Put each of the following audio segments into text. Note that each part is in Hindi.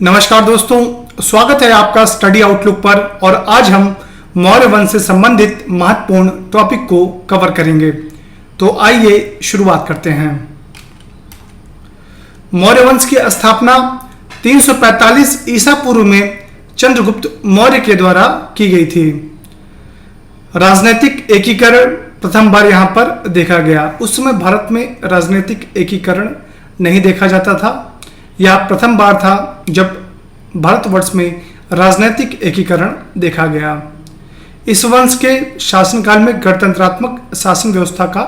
नमस्कार दोस्तों, स्वागत है आपका स्टडी आउटलुक पर। और आज हम मौर्य वंश से संबंधित महत्वपूर्ण टॉपिक को कवर करेंगे। तो आइए शुरुआत करते हैं। मौर्य वंश की स्थापना 345 ईसा पूर्व में चंद्रगुप्त मौर्य के द्वारा की गई थी। राजनीतिक एकीकरण प्रथम बार यहां पर देखा गया। उस समय भारत में राजनीतिक एकीकरण नहीं देखा जाता था। यह प्रथम बार था जब भारतवर्ष में राजनीतिक एकीकरण देखा गया। इस वंश के शासनकाल में गणतंत्रात्मक शासन व्यवस्था का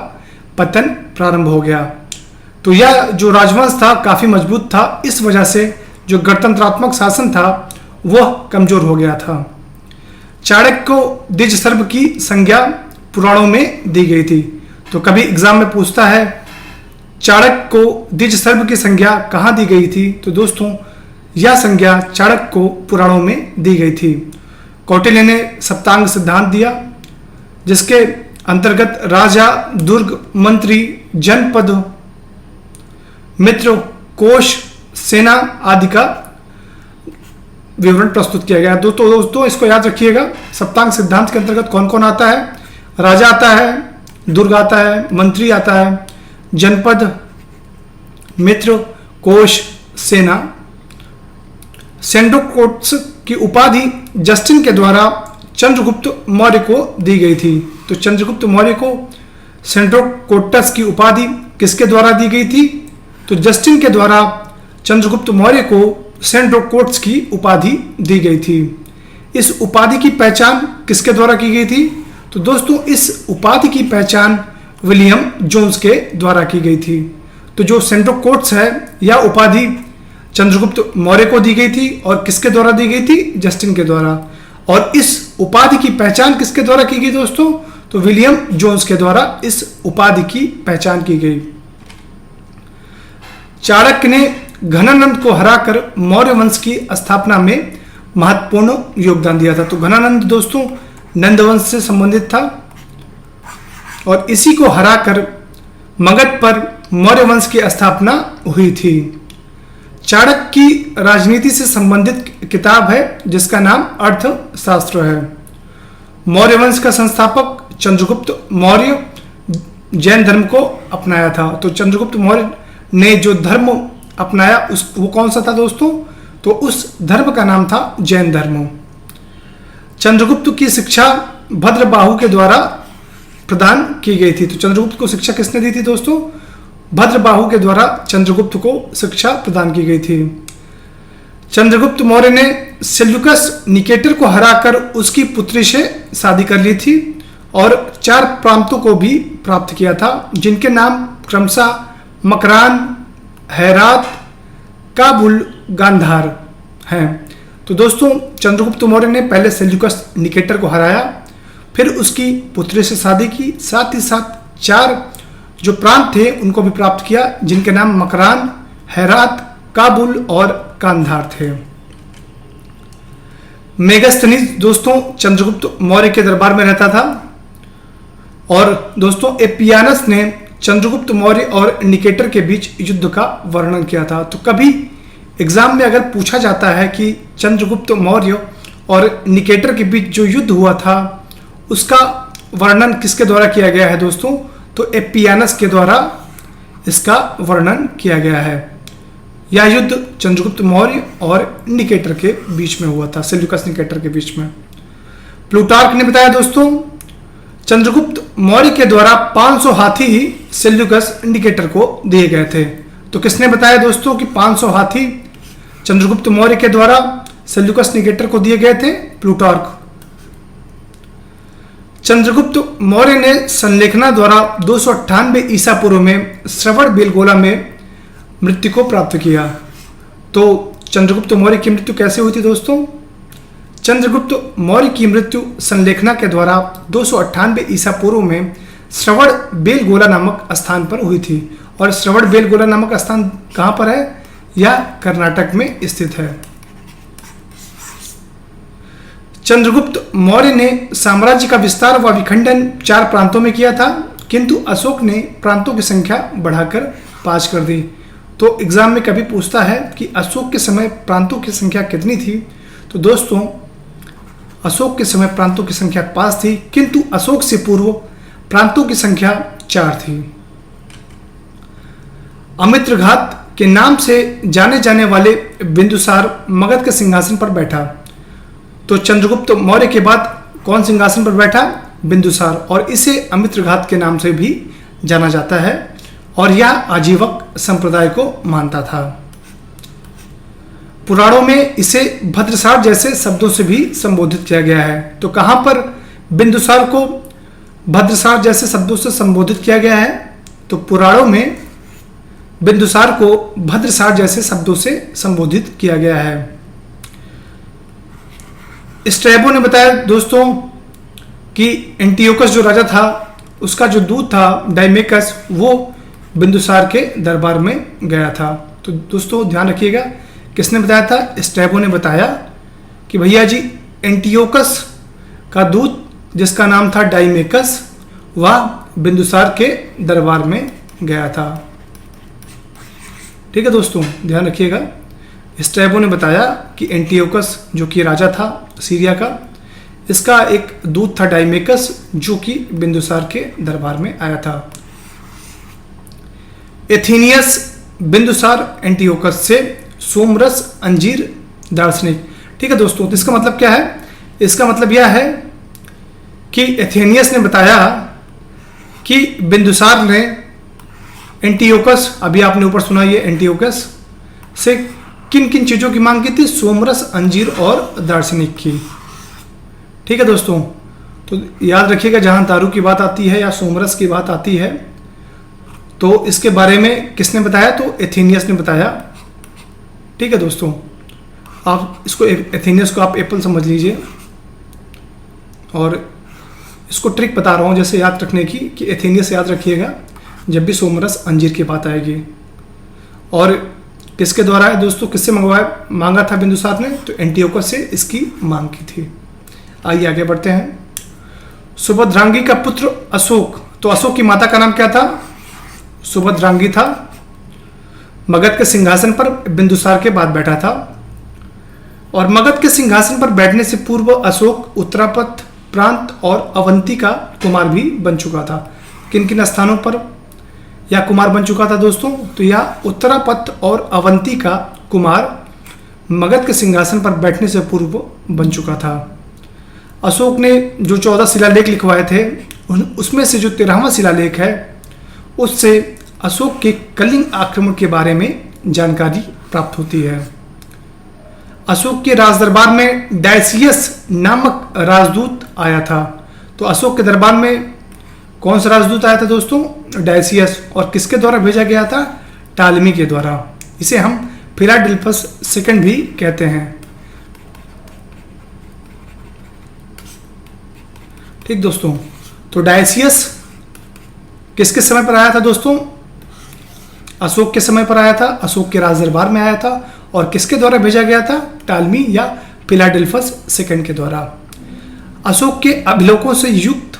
पतन प्रारंभ हो गया। तो यह जो राजवंश था काफी मजबूत था, इस वजह से जो गणतंत्रात्मक शासन था वह कमजोर हो गया था। चाणक्य को द्विज सर्व की संज्ञा पुराणों में दी गई थी। तो कभी एग्जाम में पूछता है चाणक्य को द्विज सर्व की संज्ञा कहाँ दी गई थी। तो दोस्तों यह संज्ञा चाणक्य को पुराणों में दी गई थी। कौटिल्य ने सप्तांग सिद्धांत दिया, जिसके अंतर्गत राजा, दुर्ग, मंत्री, जनपद, मित्र, कोश, सेना आदि का विवरण प्रस्तुत किया गया। दोस्तों इसको याद रखिएगा। सप्तांग सिद्धांत के अंतर्गत कौन कौन आता है? राजा आता है, दुर्ग आता है, मंत्री आता है, जनपद, मित्र, कोश, सेना। सेंडोकोट्स की उपाधि जस्टिन के द्वारा चंद्रगुप्त मौर्य को दी गई थी। तो चंद्रगुप्त मौर्य को सेंडोकोटस की उपाधि किसके द्वारा दी गई थी? तो जस्टिन के द्वारा चंद्रगुप्त मौर्य को सेंडोकोट्स की उपाधि दी गई थी। इस उपाधि की पहचान किसके द्वारा की गई थी? तो दोस्तों इस उपाधि की पहचान विलियम जोन्स के द्वारा की गई थी। तो जो सेंडोकोट्स है यह उपाधि चंद्रगुप्त मौर्य को दी गई थी। और किसके द्वारा दी गई थी? जस्टिन के द्वारा। और इस उपाधि की पहचान किसके द्वारा की गई दोस्तों? तो विलियम जोन्स के द्वारा इस उपाधि की पहचान की गई। चाणक्य ने घनानंद को हराकर मौर्य वंश की स्थापना में महत्वपूर्ण योगदान दिया था। तो घनानंद दोस्तों नंद वंश से संबंधित था और इसी को हराकर मगध पर मौर्य वंश की स्थापना हुई थी। चाणक्य की राजनीति से संबंधित किताब है जिसका नाम अर्थशास्त्र है। मौर्य वंश का संस्थापक चंद्रगुप्त मौर्य जैन धर्म को अपनाया था। तो चंद्रगुप्त मौर्य ने जो धर्म अपनाया वो कौन सा था दोस्तों? तो उस धर्म का नाम था जैन धर्म। चंद्रगुप्त की शिक्षा भद्रबाहु के द्वारा प्रदान की गई थी। तो चंद्रगुप्त को शिक्षा किसने दी थी दोस्तों? भद्रबाहु के द्वारा चंद्रगुप्त को शिक्षा प्रदान की गई थी। चंद्रगुप्त मौर्य ने सेल्यूकस निकेटर को हराकर उसकी पुत्री से शादी कर ली थी और 4 प्रांतों को भी प्राप्त किया था, जिनके नाम क्रमशः मकरान, हेरात, काबुल, गांधार हैं। तो दोस्तों चंद्रगुप्त मौर्य ने पहले सेल्यूकस निकेटर को हराया, फिर उसकी पुत्री से शादी की, साथ ही साथ 4 जो प्रांत थे उनको भी प्राप्त किया, जिनके नाम मकरान, हेरात, काबुल और गांधार थे। मेगास्थनीज दोस्तों चंद्रगुप्त मौर्य के दरबार में रहता था। और दोस्तों एपियानस ने चंद्रगुप्त मौर्य और निकेटर के बीच युद्ध का वर्णन किया था। तो कभी एग्जाम में अगर पूछा जाता है कि चंद्रगुप्त मौर्य और निकेटर के बीच जो युद्ध हुआ था उसका वर्णन किसके द्वारा किया गया है दोस्तों? तो एपियानस के द्वारा इसका वर्णन किया गया है। यह युद्ध चंद्रगुप्त मौर्य और निकेटर के बीच में हुआ था, सेल्यूकस निकेटर के बीच में। प्लूटार्क ने बताया दोस्तों चंद्रगुप्त मौर्य के द्वारा 500 हाथी ही सेल्यूकस निकेटर को दिए गए थे। तो किसने बताया दोस्तों कि 500 हाथी चंद्रगुप्त मौर्य के द्वारा सेल्यूकस निकेटर को दिए गए थे? प्लूटार्क। चंद्रगुप्त मौर्य ने संलेखना द्वारा 298 ईसा पूर्व में श्रवण बेलगोला में मृत्यु को प्राप्त किया। तो चंद्रगुप्त मौर्य की मृत्यु कैसे हुई थी दोस्तों? चंद्रगुप्त मौर्य की मृत्यु संलेखना के द्वारा 298 ईसा पूर्व में श्रवण बेलगोला नामक स्थान पर हुई थी। और श्रवण बेलगोला नामक स्थान कहाँ पर है? यह कर्नाटक में स्थित है। चंद्रगुप्त मौर्य ने साम्राज्य का विस्तार व विखंडन 4 प्रांतों में किया था, किंतु अशोक ने प्रांतों की संख्या बढ़ाकर 5 कर दी। तो एग्जाम में कभी पूछता है कि अशोक के समय प्रांतों की संख्या कितनी थी। तो दोस्तों अशोक के समय प्रांतों की संख्या 5 थी, किंतु अशोक से पूर्व प्रांतों की संख्या 4 थी। अमित्रघात के नाम से जाने जाने वाले बिंदुसार मगध के सिंहासन पर बैठा। तो चंद्रगुप्त मौर्य के बाद कौन सिंहासन पर बैठा? बिंदुसार, और इसे अमित्रघात के नाम से भी जाना जाता है और यह आजीवक संप्रदाय को मानता था। पुराणों में इसे भद्रसार जैसे शब्दों से भी संबोधित किया गया है। तो कहां पर बिंदुसार को भद्रसार जैसे शब्दों से संबोधित किया गया है? तो पुराणों में बिंदुसार को भद्रसार जैसे शब्दों से संबोधित किया गया है। स्ट्रैबो ने बताया दोस्तों कि एंटियोकस जो राजा था उसका जो दूत था डायमेकस, वो बिंदुसार के दरबार में गया था। तो दोस्तों ध्यान रखिएगा, किसने बताया था? स्ट्रैबो ने बताया कि भैया जी एंटियोकस का दूत जिसका नाम था डायमेकस, वह बिंदुसार के दरबार में गया था। ठीक है दोस्तों, ध्यान रखिएगा, स्ट्रैबो ने बताया कि एंटियोकस जो कि राजा था सीरिया का, इसका एक दूत था डायमेकस जो कि बिंदुसार के दरबार में आया था। एथेनियस बिंदुसार एंटियोकस से सोमरस अंजीर दार्शनिक। ठीक है दोस्तों, तो इसका मतलब क्या है? इसका मतलब यह है कि एथेनियस ने बताया कि बिंदुसार ने एंटियोकस, अभी आपने ऊपर सुना ये एंटियोकस से किन किन चीज़ों की मांग की थी? सोमरस, अंजीर और दार्शनिक की। ठीक है दोस्तों, तो याद रखिएगा जहां दारू की बात आती है या सोमरस की बात आती है तो इसके बारे में किसने बताया? तो एथेनियस ने बताया। ठीक है दोस्तों, आप इसको एथेनियस को आप एप्पल समझ लीजिए और इसको ट्रिक बता रहा हूँ जैसे याद रखने की कि एथेनियस याद रखिएगा जब भी सोमरस अंजीर की बात आएगी। और किसके द्वारा है दोस्तों, किससे मांगा था बिंदुसार ने? तो एंटियोकस से इसकी मांग की थी। आइए आगे बढ़ते हैं। सुभद्रांगी का पुत्र अशोक। तो अशोक की माता का नाम क्या था? सुभद्रांगी था। मगध के सिंहासन पर बिंदुसार के बाद बैठा था और मगध के सिंहासन पर बैठने से पूर्व अशोक उत्तरापथ प्रांत और अवंती का कुमार भी बन चुका था। किन किन स्थानों पर या कुमार बन चुका था दोस्तों? तो यह उत्तरापथ और अवंती का कुमार मगध के सिंहासन पर बैठने से पूर्व बन चुका था। अशोक ने जो 14 शिलालेख लिखवाए थे उसमें से जो 13वां शिलालेख है उससे अशोक के कलिंग आक्रमण के बारे में जानकारी प्राप्त होती है। अशोक के राजदरबार में डायसियस नामक राजदूत आया था। तो अशोक के दरबार में कौन सा राजदूत आया था दोस्तों? डायसियस। और किसके द्वारा भेजा गया था? टालमी के द्वारा। इसे हम फिलाडेल्फस सेकंड भी कहते हैं। ठीक दोस्तों, तो डायसियस किसके समय पर आया था दोस्तों? अशोक के समय पर आया था, अशोक के राजदरबार में आया था। और किसके द्वारा भेजा गया था? टालमी या फिलाडेल्फस सेकंड के द्वारा। अशोक के अभिलेखों से युक्त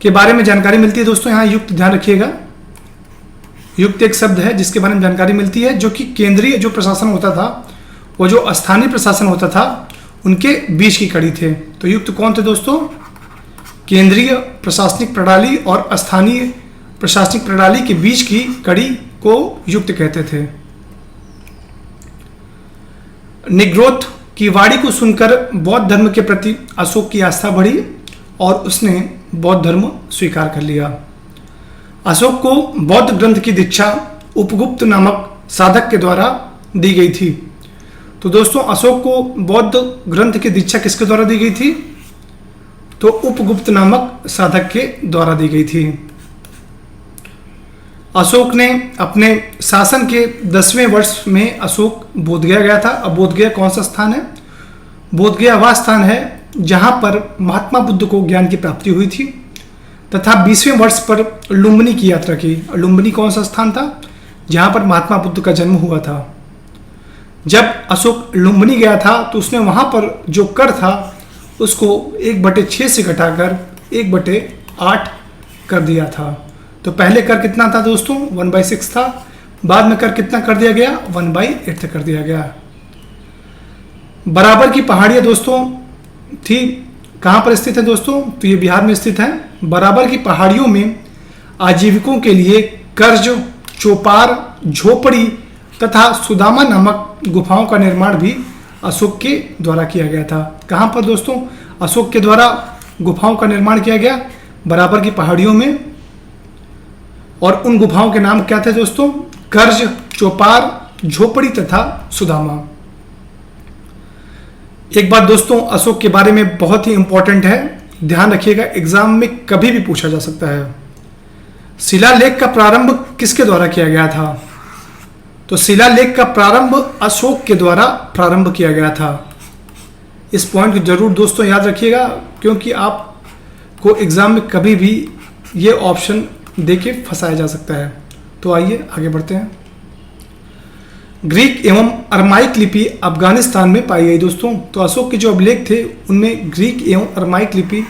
के बारे में जानकारी मिलती है दोस्तों। यहाँ युक्त ध्यान रखिएगा, युक्त एक शब्द है जिसके बारे में जानकारी मिलती है, जो कि केंद्रीय जो प्रशासन होता था वो जो स्थानीय प्रशासन होता था उनके बीच की कड़ी थे। तो युक्त कौन थे दोस्तों? केंद्रीय प्रशासनिक प्रणाली और स्थानीय प्रशासनिक प्रणाली के बीच की कड़ी को युक्त कहते थे। निग्रोध की वाणी को सुनकर बौद्ध धर्म के प्रति अशोक की आस्था बढ़ी और उसने बौद्ध धर्म स्वीकार कर लिया। अशोक को बौद्ध ग्रंथ की दीक्षा उपगुप्त नामक साधक के द्वारा दी गई थी। तो दोस्तों अशोक को बौद्ध ग्रंथ की दीक्षा किसके द्वारा दी गई थी? तो उपगुप्त नामक साधक के द्वारा दी गई थी। अशोक ने अपने शासन के 10वें वर्ष में अशोक बोधगया गया था। अब बोधगया कौन सा स्थान है? बोधगया वह स्थान है जहां पर महात्मा बुद्ध को ज्ञान की प्राप्ति हुई थी तथा 20वें वर्ष पर लुम्बिनी की यात्रा की। लुम्बिनी कौन सा स्थान था? जहां पर महात्मा बुद्ध का जन्म हुआ था। जब अशोक लुम्बिनी गया था तो उसने वहां पर जो कर था उसको 1/6 से घटाकर 1/8 कर दिया था। तो पहले कर कितना था दोस्तों? 1/6 था बाद में कर कितना कर दिया गया, 1/8 कर दिया गया। बराबर की पहाड़ियाँ दोस्तों थी, कहाँ पर स्थित है दोस्तों, तो ये बिहार में स्थित है। बराबर की पहाड़ियों में आजीविकों के लिए कर्ज, चौपार, झोपड़ी तथा सुदामा नामक गुफाओं का निर्माण भी अशोक के द्वारा किया गया था। कहाँ पर दोस्तों, अशोक के द्वारा गुफाओं का निर्माण किया गया, बराबर की पहाड़ियों में। और उन गुफाओं के नाम क्या थे दोस्तों, कर्ज, चौपार, झोपड़ी तथा सुदामा। एक बात दोस्तों अशोक के बारे में बहुत ही इंपॉर्टेंट है, ध्यान रखिएगा, एग्जाम में कभी भी पूछा जा सकता है। शिलालेख का प्रारंभ किसके द्वारा किया गया था, तो शिलालेख का प्रारंभ अशोक के द्वारा प्रारंभ किया गया था। इस पॉइंट को जरूर दोस्तों याद रखिएगा, क्योंकि आपको एग्जाम में कभी भी ये ऑप्शन देके फंसाया जा सकता है। तो आइए आगे बढ़ते हैं। ग्रीक एवं अरमाइक लिपि अफगानिस्तान में पाई गई दोस्तों। तो अशोक के जो अभिलेख थे उनमें ग्रीक एवं अरमाइक लिपि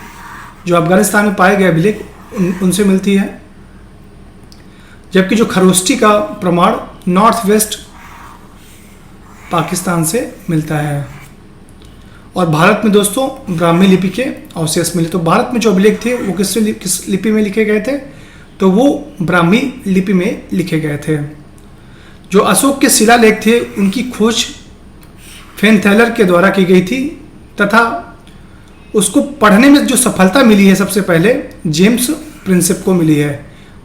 जो अफगानिस्तान में पाए गए अभिलेख उनसे मिलती है। जबकि जो खरोष्टी का प्रमाण नॉर्थ वेस्ट पाकिस्तान से मिलता है। और भारत में दोस्तों ब्राह्मी लिपि के अवशेष मिले। तो भारत में जो अभिलेख थे वो किस लिपि में लिखे गए थे, तो वो ब्राह्मी लिपि में लिखे गए थे। जो अशोक के शिलालेख थे उनकी खोज फेनथैलर के द्वारा की गई थी तथा उसको पढ़ने में जो सफलता मिली है सबसे पहले जेम्स प्रिंसेप को मिली है।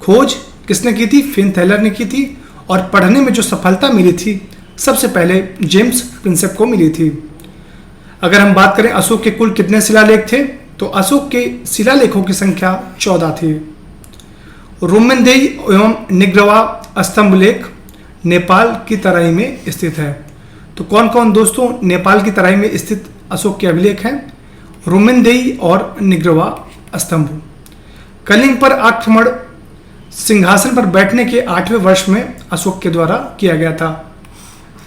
खोज किसने की थी, फेनथैलर ने की थी, और पढ़ने में जो सफलता मिली थी सबसे पहले जेम्स प्रिंसेप को मिली थी। अगर हम बात करें अशोक के कुल कितने शिलालेख थे, तो अशोक के शिलालेखों की संख्या 14 थी। रुमेनदेई एवं निग्रवा स्तंभ लेख नेपाल की तराई में स्थित है। तो कौन कौन दोस्तों नेपाल की तराई में स्थित अशोक के अभिलेख हैं, रुमेनदेई और निग्रवा स्तंभ। कलिंग पर आक्रमण सिंहासन पर बैठने के 8वें वर्ष में अशोक के द्वारा किया गया था।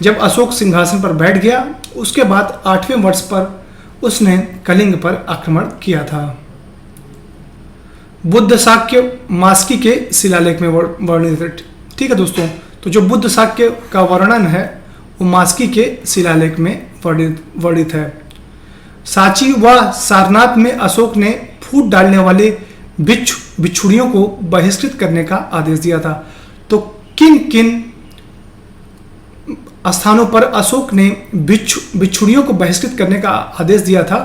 जब अशोक सिंहासन पर बैठ गया उसके बाद 8वें वर्ष पर उसने कलिंग पर आक्रमण किया था। बुद्ध शाक्य मास्की के शिलालेख में वर्णित है। ठीक है दोस्तों, तो जो बुद्ध शाक्य का वर्णन है वो मास्की के शिलालेख में वर्णित है। सांची व सारनाथ में अशोक ने फूट डालने वाले बिच्छुड़ियों को बहिष्कृत करने का आदेश दिया था। तो किन किन स्थानों पर अशोक ने बिच्छुड़ियों को बहिष्कृत करने का आदेश दिया था,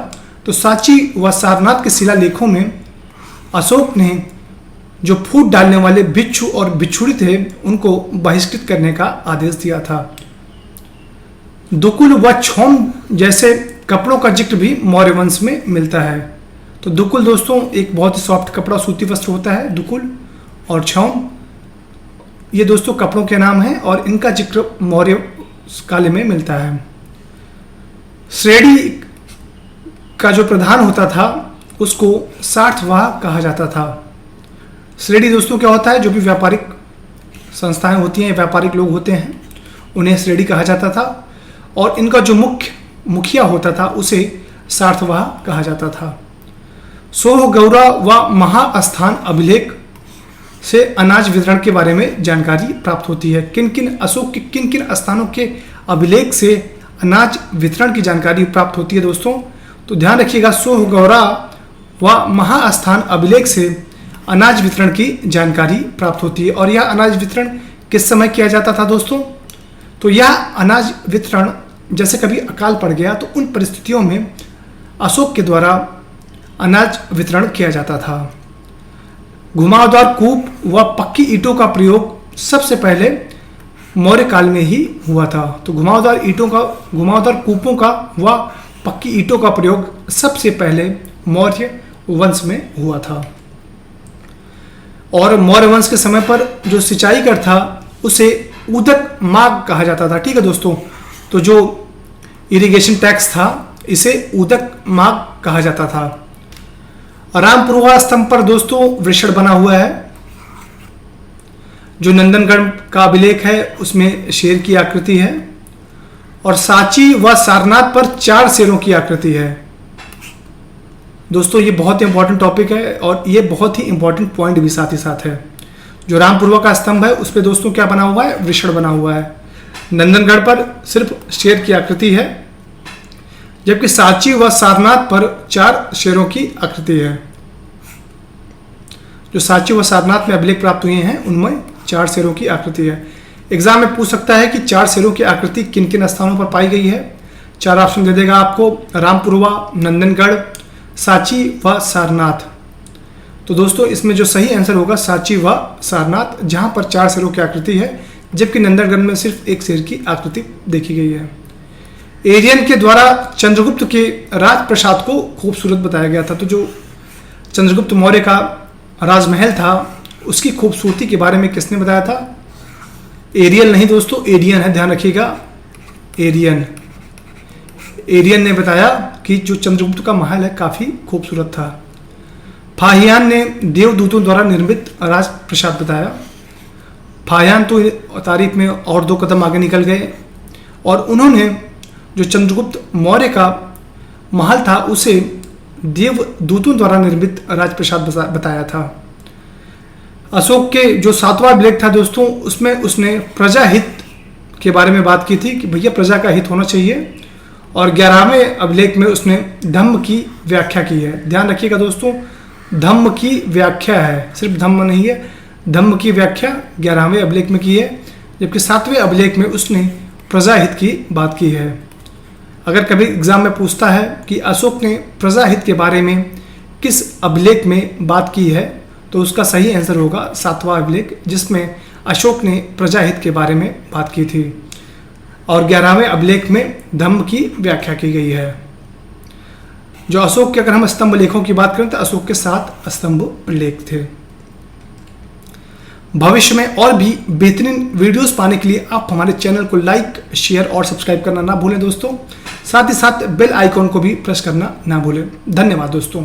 तो सांची व सारनाथ के शिलालेखों में अशोक ने जो फूट डालने वाले बिच्छू और बिच्छुड़ी थे उनको बहिष्कृत करने का आदेश दिया था। दुकुल व छौम जैसे कपड़ों का जिक्र भी मौर्य वंश में मिलता है। तो दुकुल दोस्तों एक बहुत ही सॉफ्ट कपड़ा सूती वस्त्र होता है दुकुल, और छौम ये दोस्तों कपड़ों के नाम हैं और इनका जिक्र मौर्य काल में मिलता है। श्रेणी का जो प्रधान होता था उसको सार्थवाह कहा जाता था। श्रेणी दोस्तों क्या होता है, जो भी व्यापारिक संस्थाएं होती हैं, व्यापारिक लोग होते हैं, उन्हें श्रेणी कहा जाता था। और इनका जो मुखिया होता था उसे सार्थवाह कहा जाता था। सोह गौरा व महास्थान अभिलेख से अनाज वितरण के बारे में जानकारी प्राप्त होती है। किन किन अशोक के किन किन स्थानों के अभिलेख से अनाज वितरण की जानकारी प्राप्त होती है दोस्तों, तो ध्यान रखिएगा, सोह गौरा व महास्थान अभिलेख से अनाज वितरण की जानकारी प्राप्त होती है। और यह अनाज वितरण किस समय किया जाता था दोस्तों, तो यह अनाज वितरण जैसे कभी अकाल पड़ गया तो उन परिस्थितियों में अशोक के द्वारा अनाज वितरण किया जाता था। घुमावदार कूप व पक्की ईंटों का प्रयोग सबसे पहले मौर्य काल में ही हुआ था। तो घुमावदार कूपों का व पक्की ईंटों का प्रयोग सबसे पहले मौर्य वंश में हुआ था। और मौर्य वंश के समय पर जो सिंचाई कर था उसे उदक मार्ग कहा जाता था। ठीक है दोस्तों, तो जो इरिगेशन टैक्स था इसे उदक मार्ग कहा जाता था। रामपुरवा स्तंभ पर दोस्तों वृषण बना हुआ है। जो नंदनगढ़ का अभिलेख है उसमें शेर की आकृति है। और सांची व सारनाथ पर 4 शेरों की आकृति है। दोस्तों ये बहुत इंपॉर्टेंट टॉपिक है और ये बहुत ही इंपॉर्टेंट पॉइंट भी साथ ही साथ है। जो रामपुरवा का स्तंभ है उस पर दोस्तों क्या बना हुआ है, वृषण बना हुआ है। नंदनगढ़ पर सिर्फ शेर की आकृति है, जबकि सांची व सारनाथ पर 4 शेरों की आकृति है। जो सांची व सारनाथ में अभिलेख प्राप्त हुए हैं उनमें 4 शेरों की आकृति है। एग्जाम में पूछ सकता है कि 4 शेरों की आकृति किन किन स्थानों पर पाई गई है। 4 ऑप्शन दे देगा आपको, रामपुरवा, नंदनगढ़, सांची व सारनाथ। तो दोस्तों इसमें जो सही आंसर होगा सांची व सारनाथ, जहां पर 4 शेरों की आकृति है, जबकि नंदनगढ़ में सिर्फ 1 शेर की आकृति देखी गई है। एरियन के द्वारा चंद्रगुप्त के राजप्रसाद को खूबसूरत बताया गया था। तो जो चंद्रगुप्त मौर्य का राजमहल था उसकी खूबसूरती के बारे में किसने बताया था? एरियल नहीं दोस्तों, एरियन है, ध्यान रखिएगा। एरियन ने बताया कि जो चंद्रगुप्त का महल है काफी खूबसूरत था। फाहियान ने देवदूतों द्वारा निर्मित राजप्रसाद बताया। फाहियान तो तारीख में और 2 कदम आगे निकल गए और उन्होंने जो चंद्रगुप्त मौर्य का महल था उसे देवदूतों द्वारा निर्मित राजप्रसाद बताया था। अशोक के जो 7वां अभिलेख था दोस्तों उसमें उसने प्रजा हित के बारे में बात की थी कि भैया प्रजा का हित होना चाहिए, और 11वें अभिलेख में उसने धम्म की व्याख्या की है। ध्यान रखिएगा दोस्तों, धम्म की व्याख्या है, सिर्फ धम्म नहीं है, धम्म की व्याख्या 11वें अभिलेख में की है, जबकि 7वें अभिलेख में उसने प्रजा हित की बात की है। अगर कभी एग्जाम में पूछता है कि अशोक ने प्रजा हित के बारे में किस अभिलेख में बात की है, तो उसका सही आंसर होगा 7वां अभिलेख, जिसमें अशोक ने प्रजा हित के बारे में बात की थी, और 11वें अभिलेख में धम्म की व्याख्या की गई है। जो अशोक के अगर हम स्तंभ लेखों की बात करें तो अशोक के 7 स्तंभ लेख थे। भविष्य में और भी बेहतरीन वीडियोस पाने के लिए आप हमारे चैनल को लाइक, शेयर और सब्सक्राइब करना ना भूलें दोस्तों। साथ ही साथ बेल आइकॉन को भी प्रेस करना ना भूलें। धन्यवाद दोस्तों।